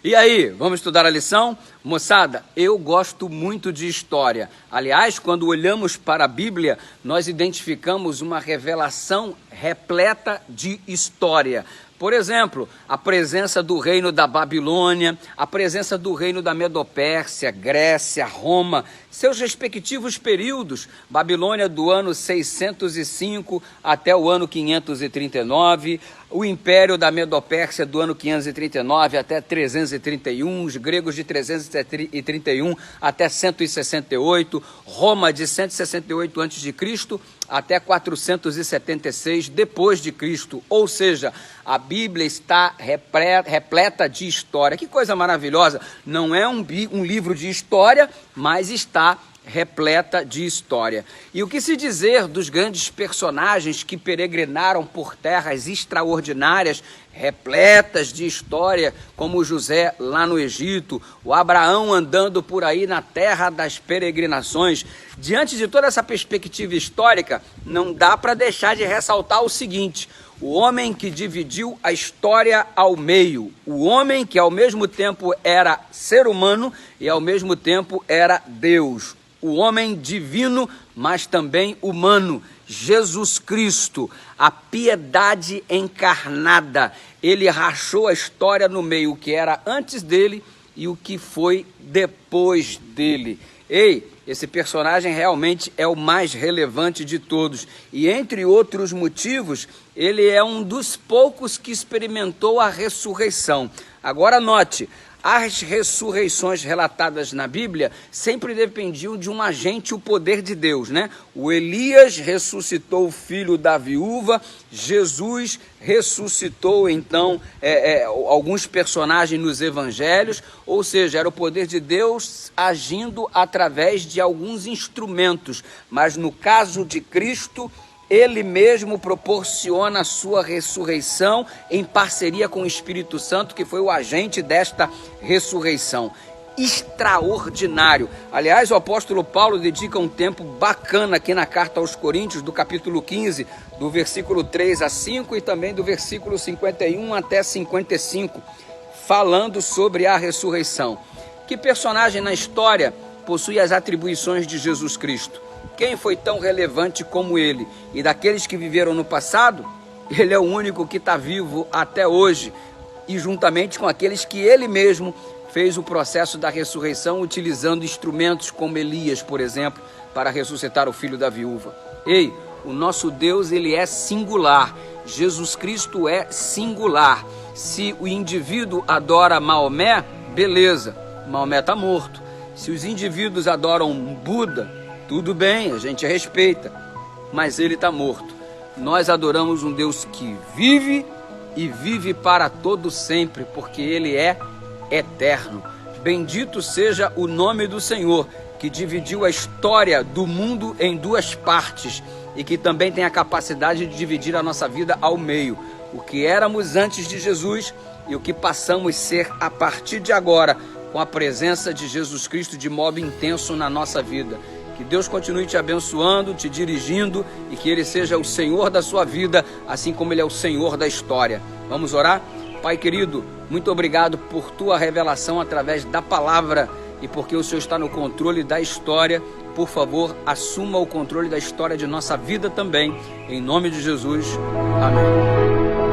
E aí, vamos estudar a lição? Moçada, eu gosto muito de história. Aliás, quando olhamos para a Bíblia, nós identificamos uma revelação repleta de história. Por exemplo, a presença do reino da Babilônia, a presença do reino da Medopérsia, Grécia, Roma, seus respectivos períodos, Babilônia do ano 605 até o ano 539, o Império da Medopérsia do ano 539 até 331, os gregos de 331 até 168, Roma de 168 a.C. até 476 depois de Cristo, ou seja, a Bíblia está repleta de história. Que coisa maravilhosa! Não é um livro de história, mas está repleta de história. E o que se dizer dos grandes personagens que peregrinaram por terras extraordinárias, repletas de história, como José lá no Egito, o Abraão andando por aí na terra das peregrinações. Diante de toda essa perspectiva histórica, não dá para deixar de ressaltar o seguinte: o homem que dividiu a história ao meio, o homem que ao mesmo tempo era ser humano e ao mesmo tempo era Deus, o homem divino, mas também humano, Jesus Cristo, a piedade encarnada. Ele rachou a história no meio, o que era antes dele e o que foi depois dele. Ei, esse personagem realmente é o mais relevante de todos. E entre outros motivos, ele é um dos poucos que experimentou a ressurreição. Agora note, as ressurreições relatadas na Bíblia sempre dependiam de um agente, o poder de Deus, né? O Elias ressuscitou o filho da viúva, Jesus ressuscitou então alguns personagens nos evangelhos, ou seja, era o poder de Deus agindo através de alguns instrumentos, mas no caso de Cristo, Ele mesmo proporciona a sua ressurreição em parceria com o Espírito Santo, que foi o agente desta ressurreição. Extraordinário. Aliás, o apóstolo Paulo dedica um tempo bacana aqui na carta aos Coríntios, do capítulo 15, do versículo 3 a 5 e também do versículo 51 até 55, falando sobre a ressurreição. Que personagem na história possui as atribuições de Jesus Cristo? Quem foi tão relevante como ele? E daqueles que viveram no passado, ele é o único que está vivo até hoje, e juntamente com aqueles que ele mesmo fez o processo da ressurreição, utilizando instrumentos como Elias, por exemplo, para ressuscitar o filho da viúva. Ei, o nosso Deus, ele é singular. Jesus Cristo é singular. Se o indivíduo adora Maomé, beleza, Maomé está morto. Se os indivíduos adoram Buda, tudo bem, a gente respeita, mas ele está morto. Nós adoramos um Deus que vive e vive para todo sempre, porque ele é eterno. Bendito seja o nome do Senhor, que dividiu a história do mundo em duas partes e que também tem a capacidade de dividir a nossa vida ao meio. O que éramos antes de Jesus e o que passamos a ser a partir de agora, com a presença de Jesus Cristo de modo intenso na nossa vida. Que Deus continue te abençoando, te dirigindo e que Ele seja o Senhor da sua vida, assim como Ele é o Senhor da história. Vamos orar? Pai querido, muito obrigado por Tua revelação através da palavra e porque o Senhor está no controle da história. Por favor, assuma o controle da história de nossa vida também. Em nome de Jesus. Amém.